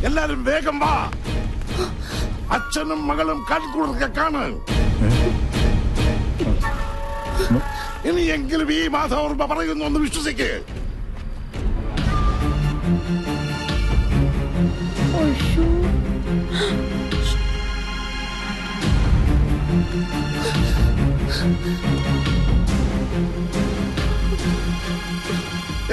എല്ലാരും വേഗം വാ. അച്ഛനും മകളും കൺകുളിർക്കെ കാണ്. ഇനിയെങ്കിലും ഈ മാധവർമ്മ പറയുന്നു ഒന്ന് വിശ്വസിക്ക്.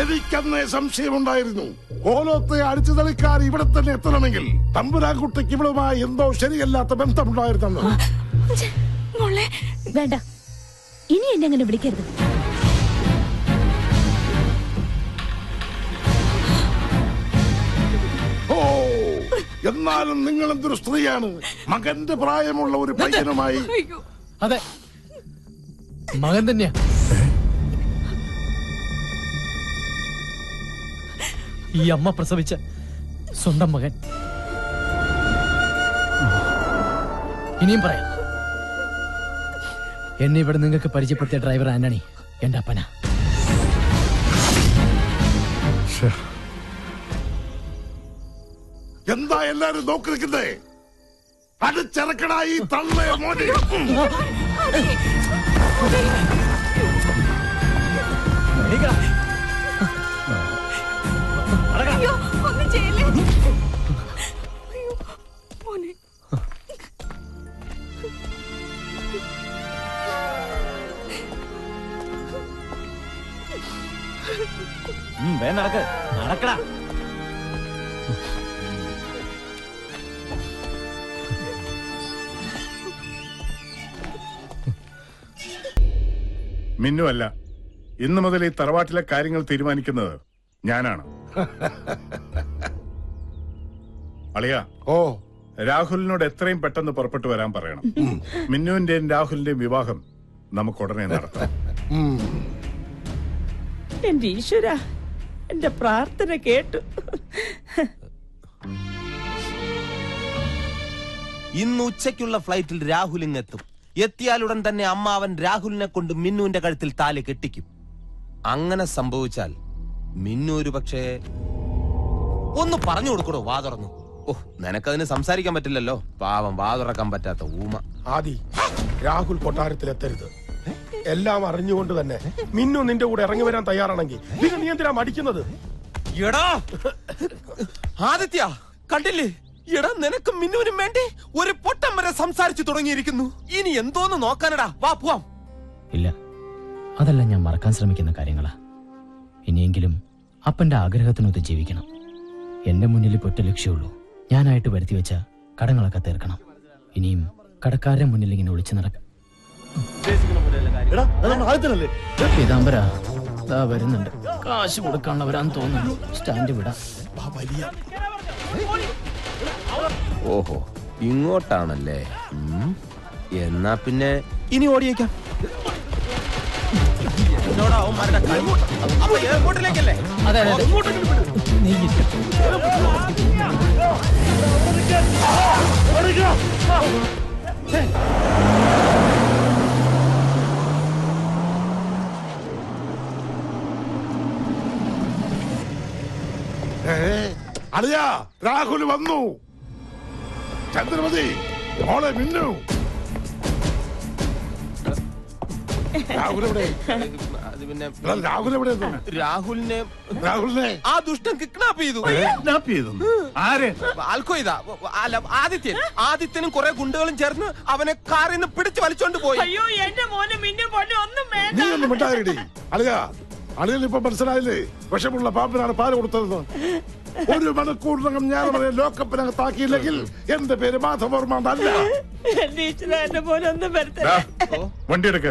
എനിക്കന്നേ സംശയമുണ്ടായിരുന്നു. കോലത്തെ അടിച്ചു തളിക്കാർ ഇവിടെ തന്നെ എത്തണമെങ്കിൽ തമ്പുരാൻകുട്ടിക്ക് ഇവളുമായി എന്തോ ശരിയല്ലാത്ത ബന്ധമുണ്ടായിരുന്നു. വേണ്ട, ഇനി എന്നെ അങ്ങനെ വിളിക്കരുത്. ഓ, എന്നാലും നിങ്ങൾ എന്തൊരു സ്ത്രീയാണ്. മകന്റെ പ്രായമുള്ള ഒരു പയ്യനുമായി. അതെ, മകൻ തന്നെയാ. ഈ അമ്മ പ്രസവിച്ച സ്വന്തം മകൻ. ഇനിയും പറയാം, എന്നെ ഇവിടെ നിങ്ങൾക്ക് പരിചയപ്പെടുത്തിയ ഡ്രൈവർ ആന്റണി എന്റെ അപ്പനാ. എന്താ എല്ലാരും നോക്കി നിൽക്കുന്നേ? അടിച്ചിറക്കടായി തള്ളേ മോനെ. നടക്കടാ. മിന്നുവല്ല, ഇന്നു മുതൽ ഈ തറവാട്ടിലെ കാര്യങ്ങൾ തീരുമാനിക്കുന്നത് ഞാനാണ്. അളിയാ, രാഹുലിനോട് എത്രയും പെട്ടെന്ന് പുറപ്പെട്ടു വരാൻ പറയണം. മിന്നുവിന്റെയും രാഹുലിന്റെയും വിവാഹം നമുക്ക് ഉടനെ നടത്താം. എന്റെ ഈശ്വര, എന്റെ പ്രാർത്ഥന കേട്ടു. ഇന്ന് ഉച്ചയ്ക്കുള്ള ഫ്ലൈറ്റിൽ രാഹുൽ ഇങ്ങെത്തും. എത്തിയാലുടൻ തന്നെ അമ്മാവൻ രാഹുലിനെ കൊണ്ട് മിന്നുവിന്റെ കഴുത്തിൽ താലി കെട്ടിക്കും. അങ്ങനെ സംഭവിച്ചാൽ മിന്നു ഒരു പക്ഷേ ഒന്ന് പറഞ്ഞു കൊടുക്കണോ? വാ തുറന്നു. ഓ, നിനക്കതിന് സംസാരിക്കാൻ പറ്റില്ലല്ലോ. പാവം, വാ തുറക്കാൻ പറ്റാത്ത ഊമ. ആദി, രാഹുൽ കൊട്ടാരത്തിലെത്തരുത്. എല്ലാം അറിഞ്ഞുകൊണ്ട് തന്നെ മിന്നു നിന്റെ കൂടെ ഇറങ്ങി വരാൻ തയ്യാറാണെങ്കിൽ നീ എന്തിനാ മടിക്കുന്നത്? എടാ ആദിത്യ, കണ്ടില്ലേ? എടാ, നിനക്കും മിന്നുവിനും വേണ്ടി ഒരു പൊട്ടം വരെ സംസാരിച്ചു തുടങ്ങിയിരിക്കുന്നു. ഇനി എന്തോന്ന് നോക്കാനടാ? വാ പോവാം. ഇല്ല, അതെല്ലാം ഞാൻ മറക്കാൻ ശ്രമിക്കുന്ന കാര്യങ്ങളാ. ഇനിയെങ്കിലും അപ്പന്റെ ആഗ്രഹത്തിനൊത്ത് ജീവിക്കണം. എന്റെ മുന്നിൽ ഇപ്പൊ ഒറ്റ ലക്ഷ്യമുള്ളൂ. ഞാനായിട്ട് വരുത്തി വെച്ച കടങ്ങളൊക്കെ തീർക്കണം. ഇനിയും കടക്കാരുടെ മുന്നിൽ ഇങ്ങനെ ഒളിച്ചു നടക്കാം. പീതാംബര വരുന്നുണ്ട്. കാശ് കൊടുക്കാനുള്ളവരാന്ന് തോന്നുന്നു. സ്റ്റാൻഡ് വിടാം. ഓഹോ, ഇങ്ങോട്ടാണല്ലേ? എന്നാ പിന്നെ ഇനി ഓടിയേക്കാം. എയർപോർട്ടിലേക്കല്ലേ? അതെ അതെ, നീ അളിയാ, രാഹുൽ വന്നു. ചന്ദ്രമതി, മോളെ മിന്നു. രാഹുലിനെ ആ ദുഷ്ടൻ കിഡ്നാപ്പ് ചെയ്തു. ആദിത്യനും കുറെ ഗുണ്ടകളും ചേർന്ന് അവനെ കാറിൽ നിന്ന് പിടിച്ചു വലിച്ചോണ്ട് പോയി. അയ്യോ, എന്റെ മോനെ മിന്നു പൊന്നെ ഒന്നും നീ ഒന്നും മിണ്ടാതിരി. അളിയാ, അളിയൻ ഇപ്പൊ മനസ്സിലായില്ലേ വിഷമുള്ള പാമ്പിനാണ് പാല് കൊടുത്തത്. ഒരു മണിക്കൂറിനകം ഞാൻ അവരെ ലോക്കപ്പിനകത്താക്കിയില്ലെങ്കിൽ എന്റെ പേര് മാധവർമ്മ അല്ല. വണ്ടി എടുക്ക.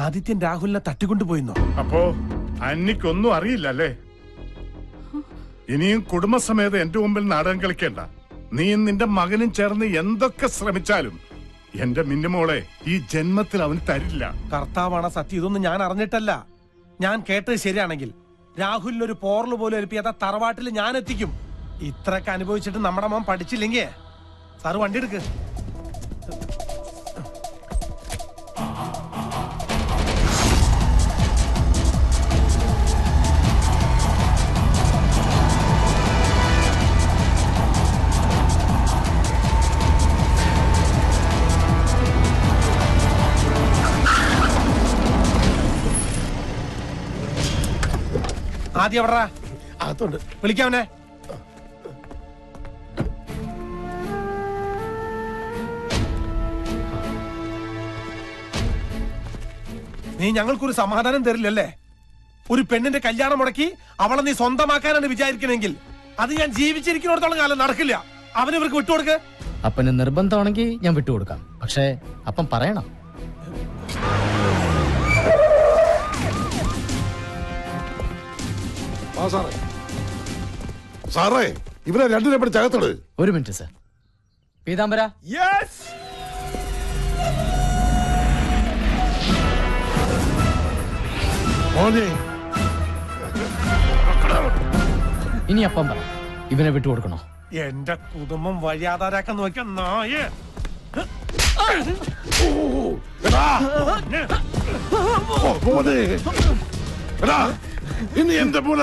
ആദിത്യൻ രാഹുലിനെ തട്ടിക്കൊണ്ടുപോയിന്നോ? അപ്പോ അന്നിക്കൊന്നും അറിയില്ല അല്ലേ? ഇനിയും കുടുംബസമേതം എന്റെ മുമ്പിൽ നാടകം കളിക്കേണ്ട. നീ നിന്റെ മകനും ചേർന്ന് എന്തൊക്കെ ശ്രമിച്ചാലും എന്റെ മിന്നുമോളെ ഈ ജന്മത്തിൽ അവന് തരില്ല. കർത്താവാണ് സത്യം. ഇതൊന്നും ഞാൻ അറിഞ്ഞിട്ടല്ല. ഞാൻ കേട്ടത് ശരിയാണെങ്കിൽ രാഹുലിനൊരു പോറല് പോലും ഏൽപ്പിയാത്ത തറവാട്ടിൽ ഞാൻ എത്തിക്കും. ഇത്രയൊക്കെ അനുഭവിച്ചിട്ട് നമ്മുടെ മോൻ പഠിച്ചില്ലെങ്കിൽ സാറ് വണ്ടി എടുക്ക്. ആദ്യം എവിടാ? അകത്തുണ്ട്. വിളിക്കാവനെ. നീ ഞങ്ങൾക്കൊരു സമാധാനം തരില്ലല്ലേ? ഒരു പെണ്ണിന്റെ കല്യാണം മുടക്കി അവളെ നീ സ്വന്തമാക്കാനാണ് വിചാരിക്കണമെങ്കിൽ അത് ഞാൻ ജീവിച്ചിരിക്കുന്നിടത്തോളം കാലം നടക്കില്ല. അവന് ഇവർക്ക് വിട്ടുകൊടുക്ക്. അപ്പന് നിർബന്ധമാണെങ്കിൽ ഞാൻ വിട്ടുകൊടുക്കാം. പക്ഷേ അപ്പം പറയണം. സാറേ, ഇവരെ രണ്ടിനെ പിടിച്ച് അകത്തിട്. ഒരു മിനിറ്റ് സർ. പീതാംബര. യെസ്. ഇനി അപ്പം പറ, ഇവനെ വിട്ടുകൊടുക്കണോ? എന്റെ കുടുംബം വഴിയാധാരാക്കാൻ നോക്കിയ നായ. ഇനി എന്റെ പോലെ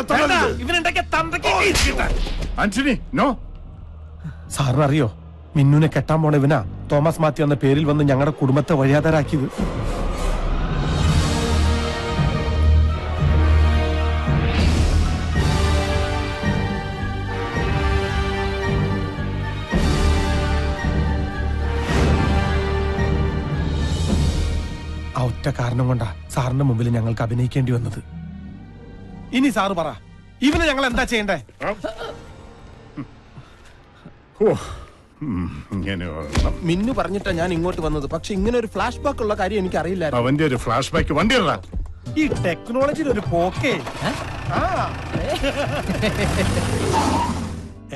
ഇവനുണ്ടാക്കിയ തന്തയ്ക്ക് ആന്റണി, നോ. സാറിനറിയോ, മിന്നുനെ കെട്ടാൻ പോണ ഇവനാ തോമസ് മാത്യു എന്ന പേരിൽ വന്ന് ഞങ്ങളുടെ കുടുംബത്തെ വഴിയാധാരാക്കിയത്. ആ ഒറ്റ കാരണം കൊണ്ടാ സാറിന്റെ മുമ്പിൽ ഞങ്ങൾക്ക് അഭിനയിക്കേണ്ടി വന്നത്. ഇനി സാറ് പറ, ഇവനെ ഞങ്ങൾ എന്താ ചെയ്യണ്ടേ? മിന്നു പറഞ്ഞിട്ടാ ഞാൻ ഇങ്ങോട്ട് വന്നത്. പക്ഷെ ഇങ്ങനെ ഒരു ഫ്ലാഷ് ബാക്ക് ഉള്ള കാര്യം എനിക്ക് അറിയില്ല. അവന്റെ ഒരു ഫ്ലാഷ് ബാക്ക് വണ്ടി. ഈ ടെക്നോളജിയിൽ ഒരു പോക്കേ.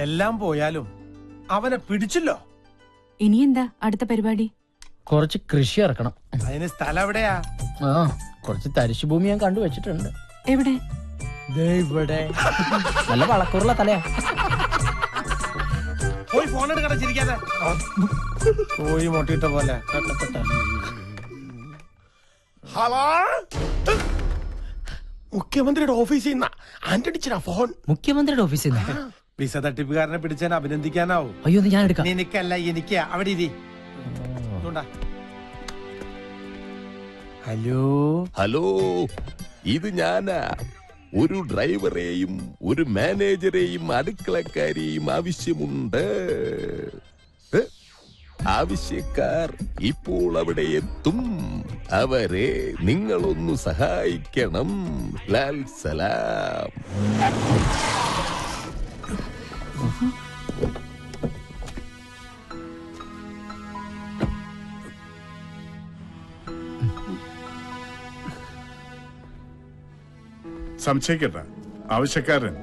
എല്ലാം പോയാലും അവനെ പിടിച്ചല്ലോ. ഇനി എന്താ അടുത്ത പരിപാടി? കുറച്ച് കൃഷി ഇറക്കണം. അതിന് സ്ഥലം എവിടെയാ? ആ, കുറച്ച് തരിശുഭൂമി ഞാൻ കണ്ടുവച്ചിട്ടുണ്ട്. എവിടെ? ഇവിടെ നല്ല വളക്കൂറുള്ള തലയാ. പോയി ഫോൺ എടുക്കണ ചിരിക്കാതെ. പോയി മൊട്ടിയിട്ട പോലെ. ഹലോ, മുഖ്യമന്ത്രിയുടെ ഓഫീസിൽ നിന്നാ ആന്റണിച്ചിനാ ഫോൺ. മുഖ്യമന്ത്രിയുടെ ഓഫീസിൽ നിന്ന്? വിസ തട്ടിപ്പുകാരനെ പിടിച്ചാൽ അഭിനന്ദിക്കാനാവും. അയ്യോ, ഞാൻ എടുക്കാം. നിനക്കല്ല, എനിക്ക്. അവിടെ ഇരി. ഹലോ. ഹലോ, ഇത് ഞാനാ. ഒരു ഡ്രൈവറെയും ഒരു മാനേജരെയും അടുക്കളക്കാരെയും ആവശ്യമുണ്ട്. ആവശ്യക്കാർ ഇപ്പോൾ അവിടെ എത്തും. അവരെ നിങ്ങളൊന്നു സഹായിക്കണം. ലാൽ സലാം. സംശയിക്കട്ട, ആവശ്യക്കാരൻ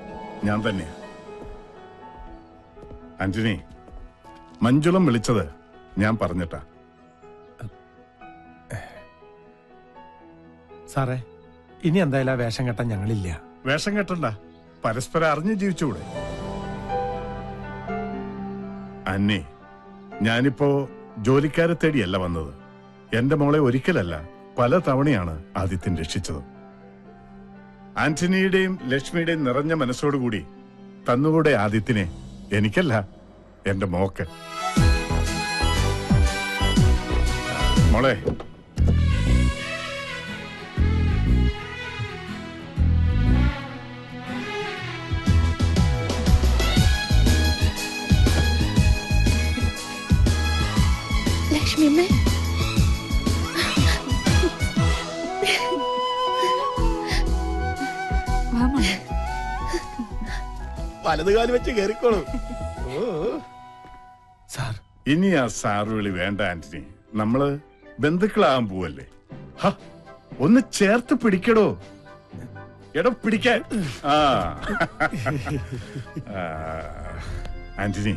ഞാൻ തന്നെയാ. ആന്റണി, മഞ്ജുളം വിളിച്ചത് ഞാൻ പറഞ്ഞിട്ടാ. സാറേ, ഇനി എന്തായാലും ആ വേഷം കെട്ടാൻ ഞങ്ങളില്ല. വേഷം കെട്ടണ്ട, പരസ്പരം അറിഞ്ഞ് ജീവിച്ചുകൂടെ? അന്നേ, ഞാനിപ്പോ ജോലിക്കാരെ തേടിയല്ല വന്നത്. എന്റെ മോളെ ഒരിക്കലല്ല പല തവണയാണ് ആദിത്യൻ രക്ഷിച്ചത്. ആന്റണിയുടെയും ലക്ഷ്മിയുടെയും നിറഞ്ഞ മനസ്സോടുകൂടി തന്നുകൂടെ ആദിത്യനെ, എനിക്കല്ല എന്റെ മോക്ക്. മോളെ, ലക്ഷ്മി അമ്മേ, വലതുകാലം വെച്ച് കയറിക്കോളൂ. സാർ, ഇനി ആ സാറ് വിളി വേണ്ട ആന്റണി. നമ്മള് ബന്ധുക്കളാകാൻ പോവല്ലേ. ഒന്ന് ചേർത്ത് പിടിക്കടോ. എടോ, പിടിക്കാൻ. ആന്റണി,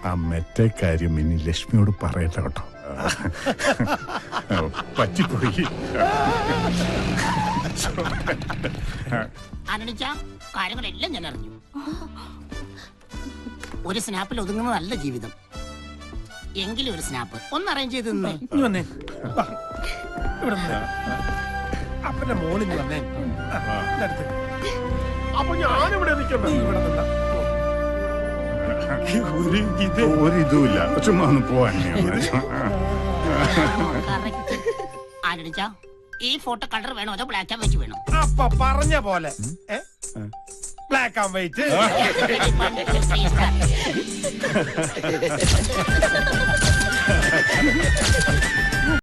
ആ മറ്റേ കാര്യം ഇനി ലക്ഷ്മിയോട് പറയട്ടെ കേട്ടോ. പറ്റിപ്പോയി. ആനടിച്ച കാര്യങ്ങളെല്ലാം ഞാൻ അറിഞ്ഞു. ഒരു സ്നാപ്പിൽ ഒതുങ്ങുന്ന നല്ല ജീവിതം. എങ്കിലും ഒരു സ്നാപ്പ് ഒന്ന് അറേഞ്ച് ചെയ്ത് നിന്നേ. ഇനി വന്നേ. വാ. ഇവിടെ നിന്നേ. അപ്പന്റെ മോളിഞ്ഞ് വന്നേ. അടുത്ത്. അപ്പൊ ഞാനിവിടെ നിൽക്കണം. നീ ഇവിടെ നിന്നാ. ഒരിതുമില്ല, ചുമ്മാ ഒന്ന് പോവാൻ. ആനടിച്ച ഈ ഫോട്ടോ കളർ വേണോ അതോ ബ്ലാക്ക് ആൻഡ് വൈറ്റ് വേണോ? അപ്പൊ പറഞ്ഞ പോലെ ബ്ലാക്ക് ആൻഡ് വൈറ്റ്.